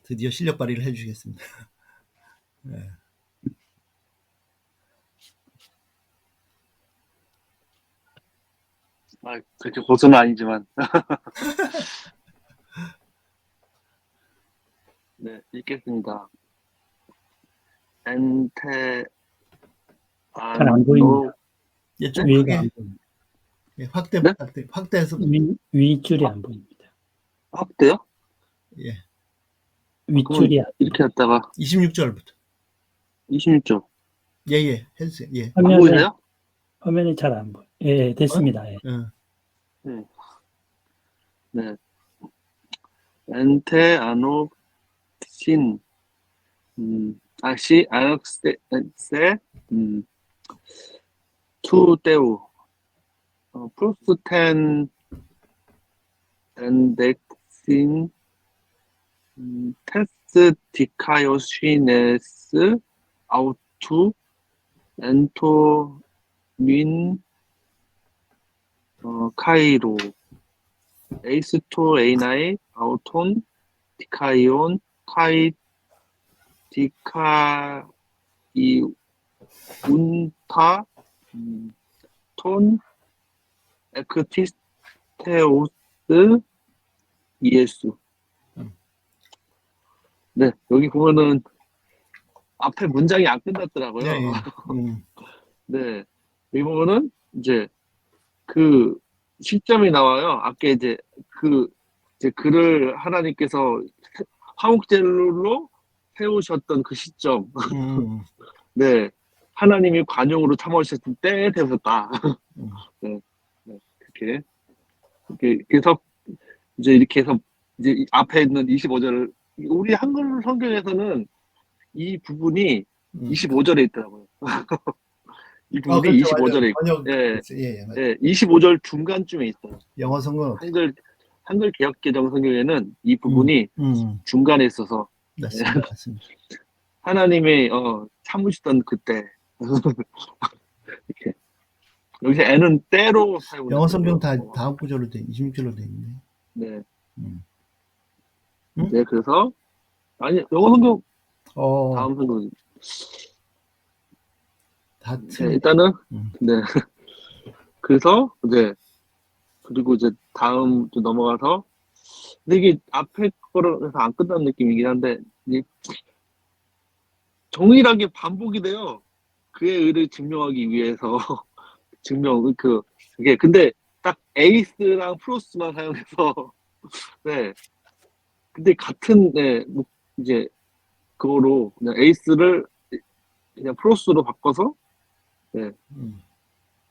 드디어 실력 발휘를 해주시겠습니다. 예. 그렇게 고수는 아니지만. 네, 읽겠습니다. 엔테 잘안 보입니다. 예, 좀 위가 크게 안 보입니다. 예, 확대 네? 확대해서 윗줄이 안 보입니다. 확대요? 예, 윗줄이 안 이렇게 했다가 26절부터 26조. 예예 해주세요. 예, 안 화면에 보이세요? 화면이 잘 안 보여. 예, 됐습니다. 예. 네. 엔테 아녹신 아시 아녹세 투데우 프로스텐 엔덱신 테스 디카요시네스 아우투 엔토민 카이로 에이스토 에이나이 아우톤 디카이온 카이 디카이 운타 톤 에크티스테오스 이에수. 네, 여기 보면은 앞에 문장이 안 끝났더라고요. 예, 예. 네, 여기 보면은 이제 그 시점이 나와요. 아까 이제 글을 하나님께서 화목제물로 세우셨던 그 시점. 네, 하나님이 관용으로 참아오셨을 때에 되었다. 네, 그렇게 그래서 이제 이렇게 해서 이제 이 앞에 있는 25절을 우리 한글 성경에서는 이 부분이 25절에 있더라고요. 이 부분이 그렇죠, 25절에 맞아요. 있고, 예, 맞아요. 예, 25절 중간쯤에 있어요. 영어 성경 한글 개역 개정 성경에는 이 부분이 중간에 있어서 맞습니다. 하나님이 참으시던 그때 이렇게 여기서 N은 때로 사용을 영어 성경 했어요. 다음 구절로 26절로 돼 있네. 네. 음. 네, 그래서 아니 영어 성경 어, 다음 성경 다 네, 틀린. 일단은 네. 그래서 이제 그리고 이제 다음 좀 넘어가서 근데 이게 앞에 거로 해서 안 끝난 느낌이긴 한데 이제 동일하게 반복이 돼요. 그의 의를 증명하기 위해서 그게 근데 딱 에이스랑 프로스만 사용해서 네. 근데 같은 뭐 이제 그거로 그냥 에이스를 그냥 프로스로 바꿔서 네.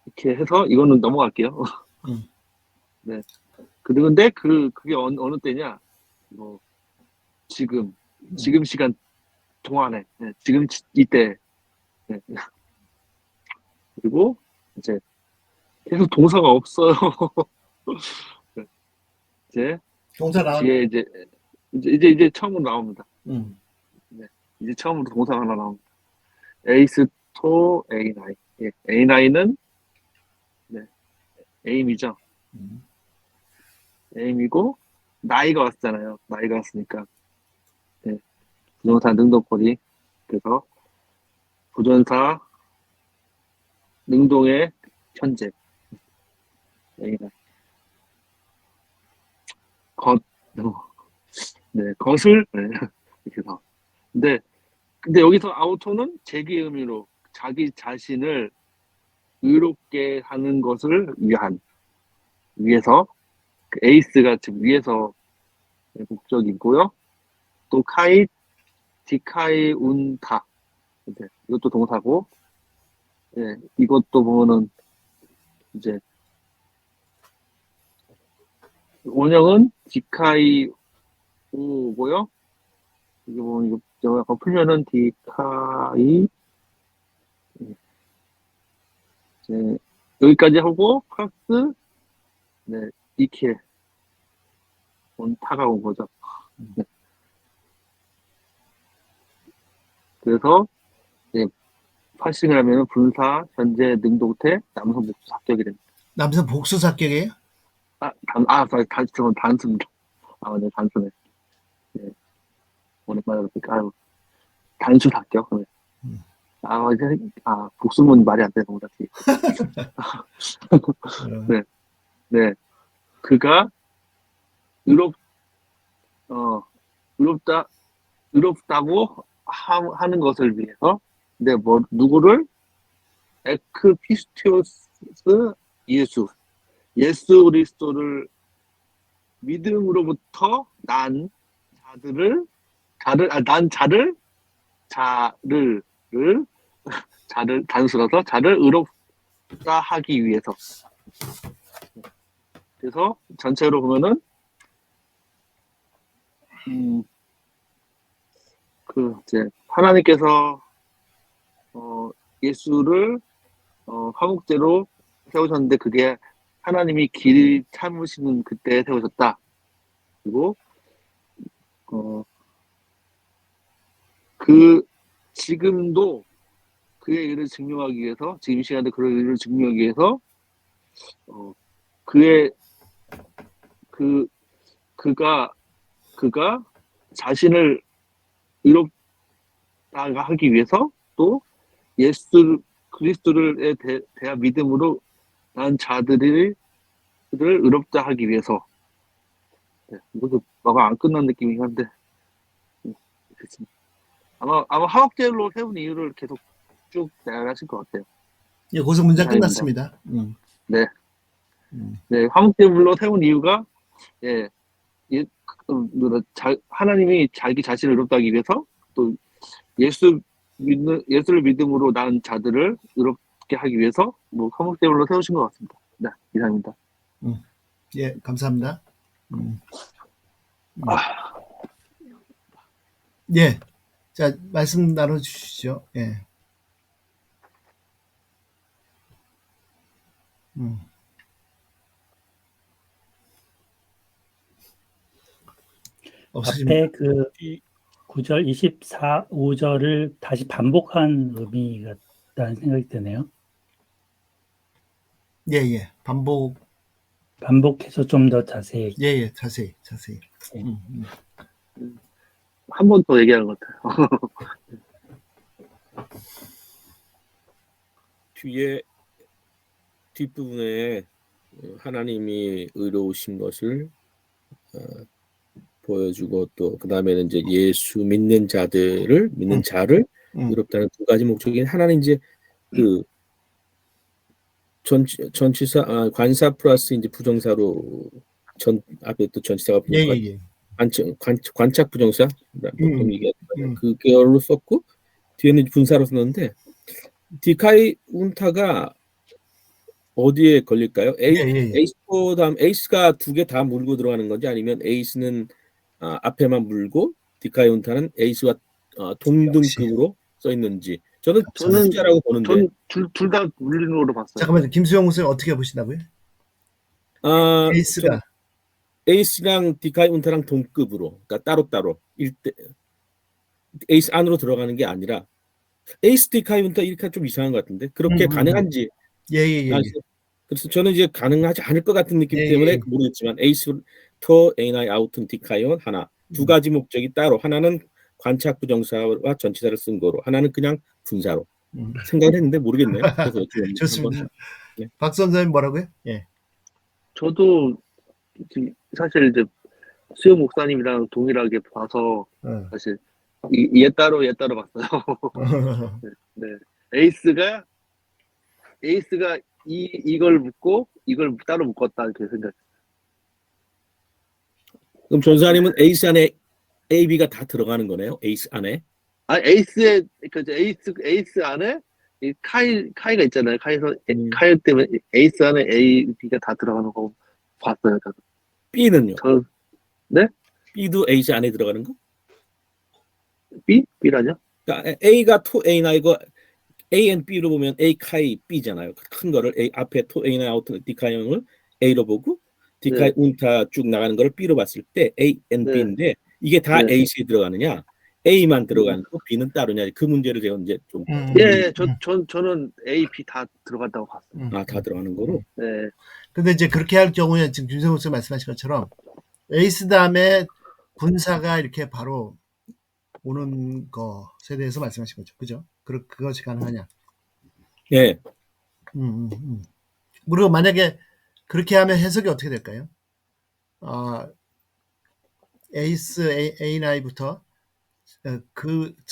이렇게 해서 이거는 넘어갈게요. 네. 근데 그게 어느 때냐? 뭐 지금 시간 동안에 네. 지금 이때 네. 그리고 이제 계속 동사가 없어요. 네. 이제 동사 나왔. 뒤에 이제 처음으로 나옵니다. 네. 이제 처음으로 동사가 하나 나옵니다. 에이스토 에이나이. 예. 에이나이는 네. 에임이죠. 에임이고 나이가 왔잖아요. 나이가 왔으니까 네. 부정사 능동거리 그래서 부전사 능동의 현재 에이나이. 것을 네. 이렇게 해서 근데 여기서 아우토는 제기 의미로 자기 자신을 의롭게 하는 것을 위해서 그 에이스가 지금 위해서 목적이고요. 또 디카이 운타 이것도 동사고 예, 이것도 보면은 이제 원형은 디카이 우고요. 이게 뭐 이거 약간 풀면은 디카이 이제 여기까지 하고 플러스 네 이케 온타가 온 거죠. 네. 그래서 파싱을 하면 분사, 현재, 능동태, 남성 복수 합격이 됩니다. 남성 복수 합격이에요? 저건 단수입니다. 네, 단수네. 네. 오랜만에 그러니까, 단수 합격. 네. 복수문 말이 안 되는 거다. 네. 네. 그가 의롭다고 하는 것을 위해서, 네, 누구를? 에크피스티오스 예수 그리스도를 믿음으로부터 난 자를 단수라서 자를 의롭다 하기 위해서. 그래서 전체로 보면은 이제 하나님께서 예수를 화목제로 세우셨는데 그게 하나님이 길 참으시는 그때 세우셨다. 그리고 지금도 그의 의를 증명하기 위해서, 지금 이 시간에 그의 의를 증명하기 위해서 그가 자신을 의롭다 하기 위해서, 또 예수 그리스도를 대한 믿음으로 난 자들을 의롭다 하기 위해서. 네, 뭐가 안 끝난 느낌이긴 한데, 그렇습니다. 아마 화목제로 세운 이유를 계속 쭉 나열하실 것 같아요. 예, 거기서 문장 아닙니다. 끝났습니다. 네. 네, 화목제물로 세운 이유가, 하나님이 자기 자신을 의롭다 하기 위해서, 또 예수를 믿음으로 난 자들을 의롭게 하기 위해서, 화목제물로 세우신 것 같습니다. 네, 이상입니다. 예, 감사합니다. 예, 자, 말씀 나눠주시죠. 예. 없으십니까? 앞에 그 9절 24, 5절을 다시 반복한 의미 같다는 생각이 드네요. 예, 반복해서 좀 더 자세히. 예, 자세히. 한 번 더 얘기하는 것 같아요. 뒷부분에 하나님이 의로우신 것을 보여주고, 또 그 다음에는 이제 예수 믿는 자를 의롭다는 두 가지 목적이, 하나는 이제 그 전치사 관사 플러스 이제 부정사로 앞에 또 전치사가 예. 관착 부정사 보통 얘기하는 그걸로 썼고, 뒤에는 분사로 썼는데, 디카이 운타가 어디에 걸릴까요? 에이스포 다음 에이스가 두 개 다 물고 들어가는 건지, 아니면 에이스는 앞에만 물고 디카이 운타는 에이스와 동등급으로 써 있는지, 저는 후자라고 보는데. 둘 다 물리는 걸로 봤어요. 잠깐만요. 김수영 선생 어떻게 보시나고요? 에이스가 에이스랑 디카이 운타랑 동급으로, 그러니까 따로따로 에이스 안으로 들어가는 게 아니라 에이스 디카이 운타 이렇게 좀 이상한 것 같은데, 그렇게 가능한지. 예. 그래서 저는 이제 가능하지 않을 것 같은 느낌 때문에 모르겠지만, 에이스 토 에이나이 아우튼 디카이온 하나, 두 가지 목적이 따로, 하나는 관착 부정사와 전치사를 쓴 거로, 하나는 그냥 분사로 생각을 했는데 모르겠네요. 그래서 좋습니다. 박수 선생님 뭐라고요? 예. 저도 사실 이제 수영 목사님이랑 동일하게 봐서 사실 얘 따로 봤어요. 네. 에이스가 이걸 묶고 이걸 따로 묶었다 이렇게 생각. 그럼 전사님은 에이스 안에 A, B가 다 들어가는 거네요. 에이스 안에. 에이스 안에 이 카이가 있잖아요. 카이 때문에 에이스 안에 A, B가 다 들어가는 거 봤어요. 저도. B는요? 네? B도 에이스 안에 들어가는 거? B라뇨? 그러니까 A가 토 A나이고 A and B로 보면 A 카이 B잖아요. 큰 거를 A 앞에 토 A나 아우트 디카이형을 A로 보고, 디카이 운타 쭉 나가는 거를 B로 봤을 때 A and B인데, 이게 다 에이스에 들어가느냐? A만 들어가는 거 B는 따로냐 그 문제를 제가 이제 좀 예, 저는 A, B 다 들어간다고 봤어요. 다 들어가는 거로. 네. 근데 이제 그렇게 할 경우에 지금 김성욱 씨 말씀하신 것처럼 에이스 다음에 군사가 이렇게 바로 오는 것에 대해서 말씀하신 거죠. 그죠? 그것이 가능하냐. 예. 그리고 만약에 그렇게 하면 해석이 어떻게 될까요? 에이스 A9부터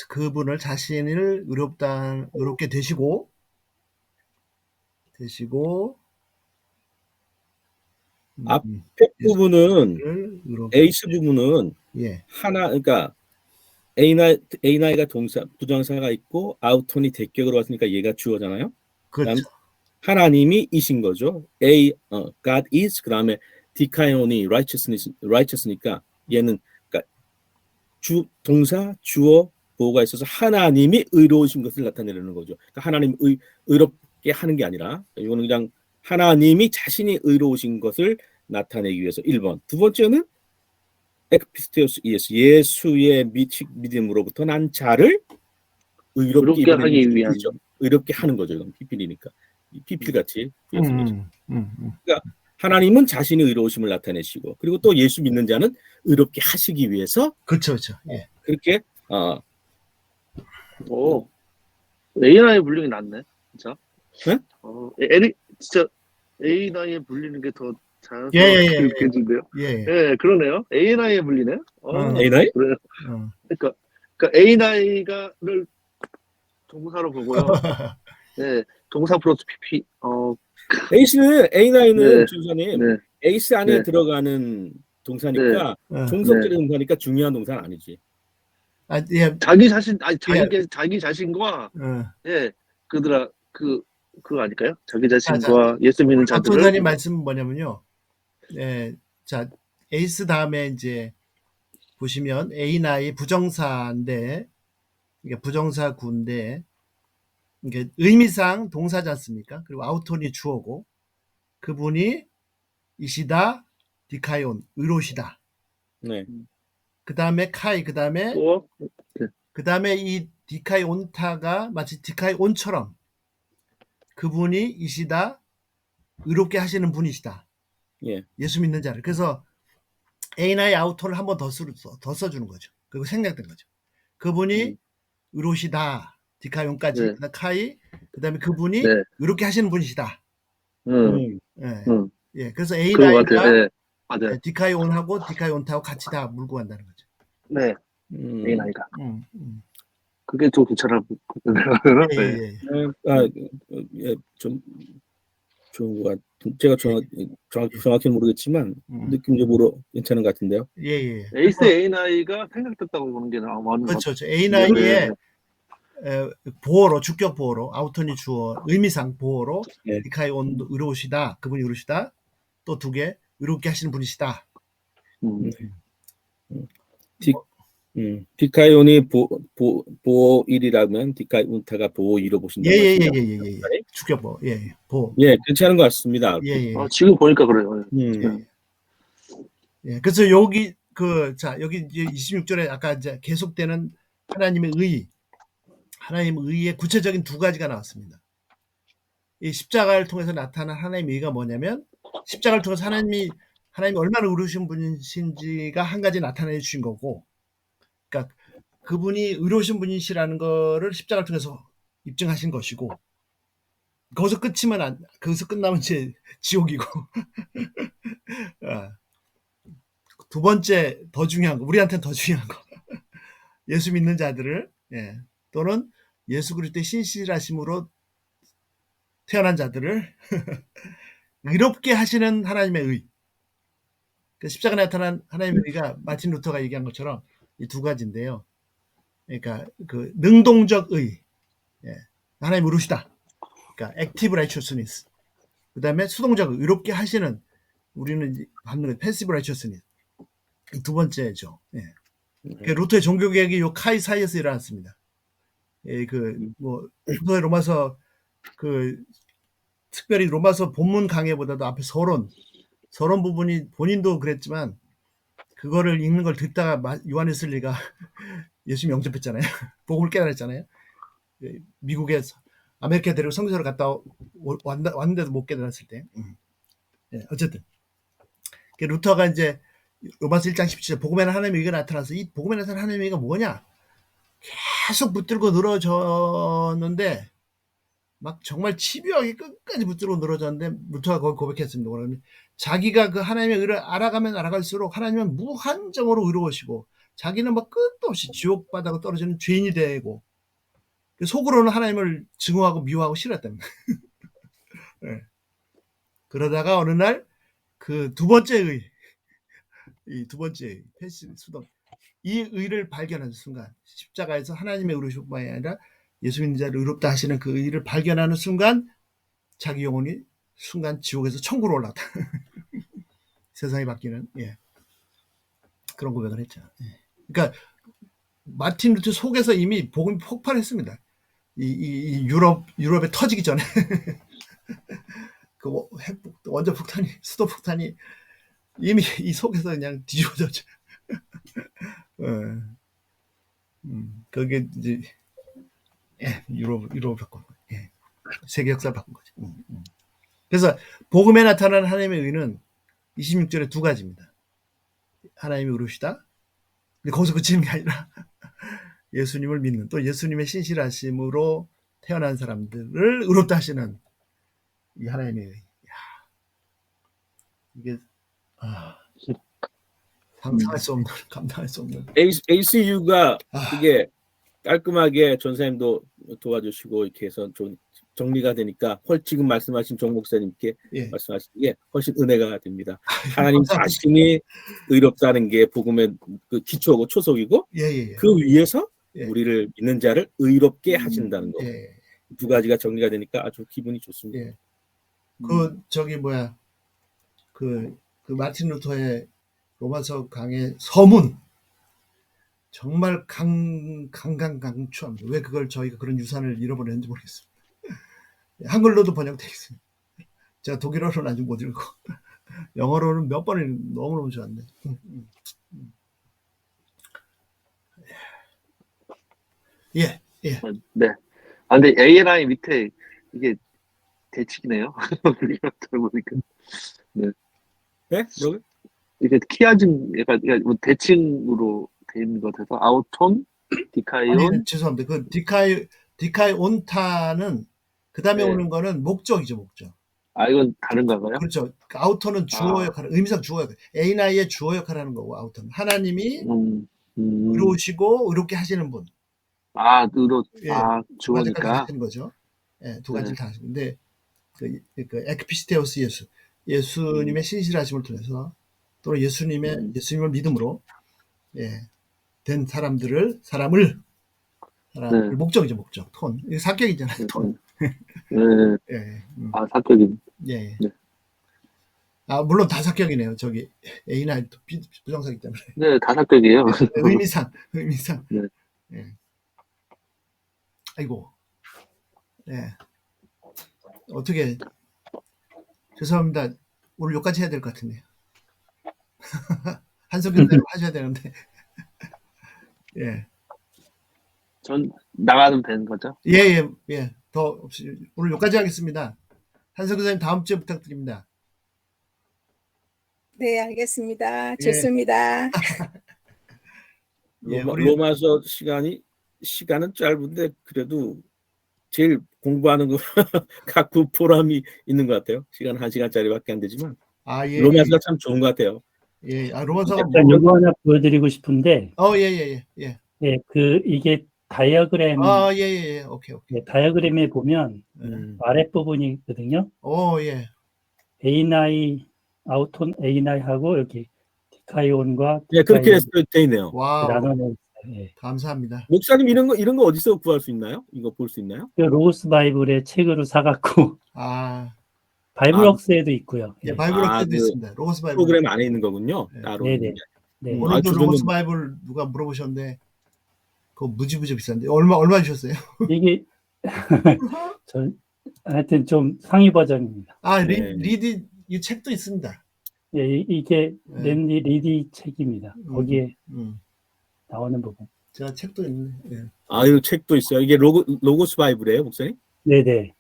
그분을 자신을 의롭게 되시고 앞에 부분은 에이스 부분은 예. 하나 그러니까 A9가 부정사가 있고 아우톤이 대격으로 왔으니까 얘가 주어잖아요. 그렇죠. 하나님이 이신 거죠. God is 그다음에 디카이온이 righteous니까 얘는 그러니까 동사 주어 보호가 있어서 하나님이 의로우신 것을 나타내는 거죠. 그러니까 하나님 의롭게 하는 게 아니라 이거는 그냥 하나님이 자신이 의로우신 것을 나타내기 위해서 1번. 두 번째는 에크피스테오스 예수의 믿음으로부터 난 자를 의롭게 하기 위한 의롭게 하는 거죠. 이건 피필이니까 피필 같이 그러니까 하나님은 자신의 의로우심을 나타내시고 그리고 또 예수 믿는 자는 의롭게 하시기 위해서 그렇죠. 예. 그렇게 A9에 불리는 게 낫네, 진짜. 네? 진짜 A9에 불리는 게 더 예. 느껴진데요. 예. 그러네요. A9에 불리네. A9? 그래요. 그러니까 A9를 동사로 보고요. 네, 동사 플러스 PP. A9은 준사님 네. 에이스 안에 네. 들어가는 동사니까 종속적인 동사니까 중요한 동사는 아니지. 예. 자기 자신과 그거 아닐까요? 자기 자신과 예수 믿는 자들을. 박도사님 말씀은 뭐냐면요. 예, 자 에이스 다음에 이제 보시면 A9 부정사인데 이게 부정사구인데 이게 의미상 동사지 않습니까? 그리고 아우톤이 주어고 그분이 이시다 디카이온 의로시다. 네. 그 다음에 카이 그 다음에 이 디카이온타가 마치 디카이온처럼 그분이 이시다 의롭게 하시는 분이시다. 예. 예수 믿는 자를. 그래서 A9 아우토를 한 번 더 써주는 거죠. 그리고 생략된 거죠. 그분이 의로시다. 디카용까지. 그다음 카이. 그다음에 그분이 의롭게 하시는 분이시다. 예. 그래서 A9가 디카이온하고 디카이온타하고 같이 다 물고 간다는 거죠. 네. A9가. 그게 좀 괜찮아. 좀 좋은 것 같아요. 제가 정확히 모르겠지만 느낌적으로 괜찮은 것 같은데요. 예. 에이스 A9가 생각됐다고 보는 게 맞는 것 그렇죠. A9의 보호로 주격 보호로 아우턴이 주어 의미상 보호로 디카이온 의로우시다. 그분이 의로우시다. 또 두 개 의롭게 하시는 분이시다. 디카이온이 보호일이라면 디카이온타가 보호일로 보신다고 하시죠? 예. 주격 보호. 예. 보호. 예, 괜찮은 것 같습니다. 예. 지금 보니까 그래요. 예. 그래서 여기 여기 이제 26절에 아까 이제 계속되는 하나님의 의의 구체적인 두 가지가 나왔습니다. 이 십자가를 통해서 나타난 하나님의 의가 뭐냐면 십자가를 통해서 하나님이 얼마나 의로우신 분이신지가 한 가지 나타내 주신 거고, 그러니까 그분이 의로우신 분이시라는 거를 십자가를 통해서 입증하신 것이고, 거기서 끝나면 이제 지옥이고. 두 번째 더 중요한 거, 우리한테는 더 중요한 거, 예수 믿는 자들을 또는 예수 그리스도의 신실하심으로 태어난 자들을 의롭게 하시는 하나님의 의. 십자가에 나타난 하나님의 의가 마틴 루터가 얘기한 것처럼 이 두 가지인데요. 그러니까 그 능동적 의, 하나님 의로우시다. 그러니까 액티브 라이처스니스. 그다음에 수동적 의롭게 하시는 우리는 받는 패시브 라이처스니스. 이 두 번째죠. 루터의 종교개혁이 요 카이 사이에서 일어났습니다. 루터의 로마서 특별히 로마서 본문 강해보다도 앞에 서론 부분이 본인도 그랬지만 그거를 읽는 걸 듣다가 요한 웨슬리가 예수님 영접했잖아요. 복음을 깨달았잖아요. 미국에서 아메리카 데리고 성서를 갔다 왔는데도 못 깨달았을 때. 예, 어쨌든 루터가 이제 로마서 1장 17절 복음에는 하나님의 의가 나타나서 이 복음에 나타난 하나님의 의가 뭐냐? 계속 붙들고 늘어졌는데 막 정말 집요하게 끝까지 붙들고 늘어졌는데 루터가 거기 고백했습니다. 그러면 자기가 그 하나님의 의를 알아가면 알아갈수록 하나님은 무한정으로 의로우시고 자기는 막 끝도 없이 지옥 바다로 떨어지는 죄인이 되고 속으로는 하나님을 증오하고 미워하고 싫었답니다. 네. 그러다가 어느 날 그 두 번째 의, 이 두 번째 의, 패시 수동 이 의를 발견하는 순간 십자가에서 하나님의 의로우심뿐만 아니라 예수 믿는 자를 의롭다 하시는 그 의를 발견하는 순간 자기 영혼이 순간 지옥에서 천국으로 올라갔다. 세상이 바뀌는 그런 고백을 했죠. 그러니까 마틴 루터 속에서 이미 복음이 폭발했습니다. 이 유럽에 터지기 전에 그 원자 폭탄이 수도 폭탄이 이미 이 속에서 그냥 뒤집어졌죠. 그게 이제 유럽을 바꾼 거예요. 세계 역사를 바꾼 거죠. 그래서 복음에 나타나는 하나님의 의는 26절에 두 가지입니다. 하나님이 의로우시다. 근데 거기서 그치는 게 아니라 예수님을 믿는 또 예수님의 신실하심으로 태어난 사람들을 의롭다 하시는 이 하나님의 의. 이게 상상할 수 없는, 감당할 수 없는. ACU가 이게 깔끔하게 전사님도 도와주시고 이렇게 해서 좀 정리가 되니까 지금 말씀하신 정 목사님께 말씀하신 게 훨씬 은혜가 됩니다. 하나님 자신이 의롭다는 게 복음의 그 기초고 초석이고 그 위에서 우리를 믿는 자를 의롭게 하신다는 거. 두 가지가 정리가 되니까 아주 기분이 좋습니다. 그 마틴 루터의 로마서 강의 서문 정말 강추합니다. 왜 그걸 저희가 그런 유산을 잃어버렸는지 모르겠습니다. 한글로도 번역되어 있습니다. 제가 독일어로는 아직 못 읽고 영어로는 몇 번을 너무너무 좋았는데. 네. 근데 ANI 밑에 이게 대칭이네요. 보니까. 네? 뭐요? 이게 키아즘 약간 대칭으로 돼 있는 것 같아서 아우톤, 디카이온. 죄송합니다. 그 디카이온타는 그 다음에 오는 거는 목적이죠, 목적. 이건 다른가요? 그렇죠. 아우터는 주어 역할을, 의미상 주어 역할, ANI의 주어 역할을 하는 거고, 아우터는. 하나님이 의로우시고, 의롭게 하시는 분. 주어니까. 하시는 거죠. 두 가지를 다 하시는데, 그 에크피스테오스 예수님의 신실하심을 통해서, 또는 예수님을 믿음으로, 된 사람을 목적이죠, 목적. 톤. 이게 사격이잖아요, 톤. 사격이. 물론 다 사격이네요. 저기 A9도 부정사기 때문에. 네, 다 사격이에요. 의미상. 아이고. 어떻게 죄송합니다. 오늘 여기까지 해야 될 것 같은데요. 한석규 선생님 하셔야 되는데. 전 나가면 되는 거죠? 더 없이 오늘 여기까지 하겠습니다. 한석규 선생님 다음 주에 부탁드립니다. 네, 알겠습니다. 좋습니다. 로마서 시간은 짧은데 그래도 제일 공부하는 거 갖고 보람이 있는 것 같아요. 시간 1시간짜리밖에 안 되지만 로마서가 참 좋은 것 같아요. 로마서가 요거 하나 보여드리고 싶은데. 이게 다이어그램. 오케이. 다이어그램에 보면 아랫부분이 있거든요. A9 아우톤 A9하고 여기 디카이온과 그렇게 돼 있네요. 나눠내. 감사합니다. 목사님 이런 거 어디서 구할 수 있나요? 이거 볼 수 있나요? 로고스 바이블의 책으로 사갖고 바이블웍스에도 있고요. 바이블웍스에도 있습니다. 로고스 바이블 프로그램 안에 있는 거군요. 따로. 오늘도 로고스 바이블 누가 물어보셨는데 그거 무지무지 비싼데 얼마 주셨어요? 이게 하여튼 좀 상위 버전입니다. 리디 이 책도 있습니다. 이게 랜디 리디 책입니다. 거기에 나오는 부분. 제가 책도 있네. 예. 이 책도 있어요. 이게 로고스 바이블이에요, 목사님? 네네.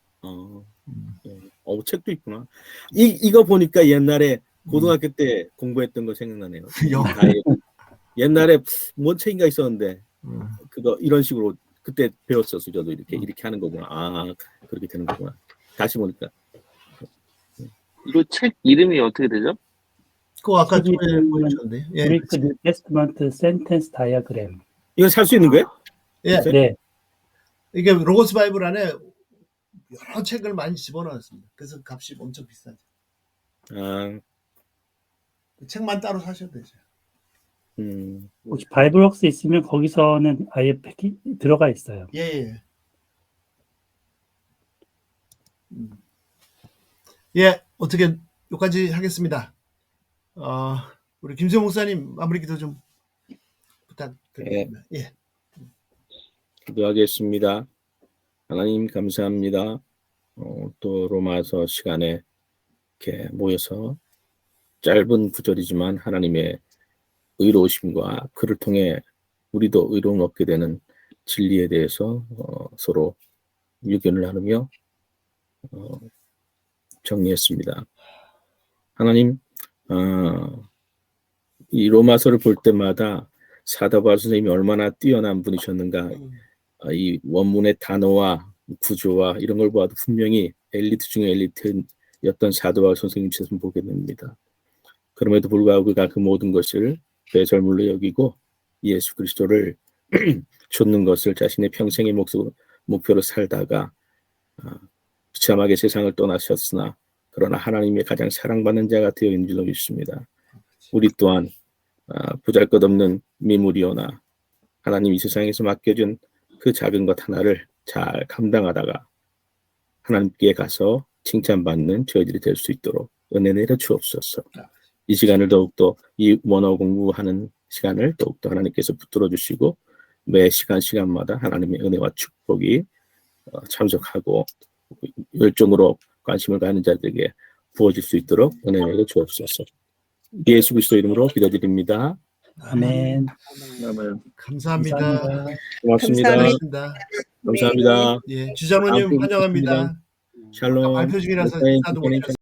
책도 있구나. 이거 보니까 옛날에 고등학교 때 공부했던 거 생각나네요. 옛날에 뭔 책인가 있었는데 그거 이런 식으로 그때 배웠었어요. 저도 이렇게 하는 거구나. 그렇게 되는 거구나. 다시 보니까. 이거 책 이름이 어떻게 되죠? 그거 아까 책이 전에 있는 보여주셨는데. 예. 그리스 뉴 테스트먼트 센텐스 다이어그램. 이거 살 수 있는 거예요? 예. 네. 이게 로고스 바이블 안에 여러 책을 많이 집어넣었습니다. 그래서 값이 엄청 비싸죠. 책만 따로 사셔도 되죠. 혹시 바이블웍스 있으면 거기서는 아예 들어가 있어요. 예. 예, 어떻게 여기까지 하겠습니다. 우리 김세용 목사님 마무리 기도 좀 부탁드립니다. 예. 기도하겠습니다. 하나님 감사합니다. 또 로마서 시간에 이렇게 모여서 짧은 구절이지만 하나님의 의로우심과 그를 통해 우리도 의로움 얻게 되는 진리에 대해서 서로 의견을 나누며 정리했습니다. 하나님, 이 로마서를 볼 때마다 사도 바울 선생님이 얼마나 뛰어난 분이셨는가, 이 원문의 단어와 구조와 이런 걸 봐도 분명히 엘리트 중에 엘리트였던 사도 바울 선생님처럼 보게 됩니다. 그럼에도 불구하고 그가 그 모든 것을 배설물로 여기고 예수 그리스도를 좇는 것을 자신의 평생의 목표로 살다가 비참하게 세상을 떠나셨으나 그러나 하나님의 가장 사랑받는 자가 되어 있는 줄로 믿습니다. 우리 또한 보잘것없는 미물이오나 하나님 이 세상에서 맡겨준 그 작은 것 하나를 잘 감당하다가 하나님께 가서 칭찬받는 저희들이 될 수 있도록 은혜 내려 주옵소서. 이 시간을 더욱더 이 원어 공부하는 시간을 더욱더 하나님께서 붙들어 주시고 매 시간마다 하나님의 은혜와 축복이 참석하고 열정으로 관심을 가는 자들에게 부어질 수 있도록 은혜 내려 주옵소서. 예수 그리스도 이름으로 기도드립니다. 아멘. 감사합니다. 고맙습니다. 감사합니다. 감사합니다. 예, 주장로님 환영합니다. 샬롬. 발표 중이라서 인사도 못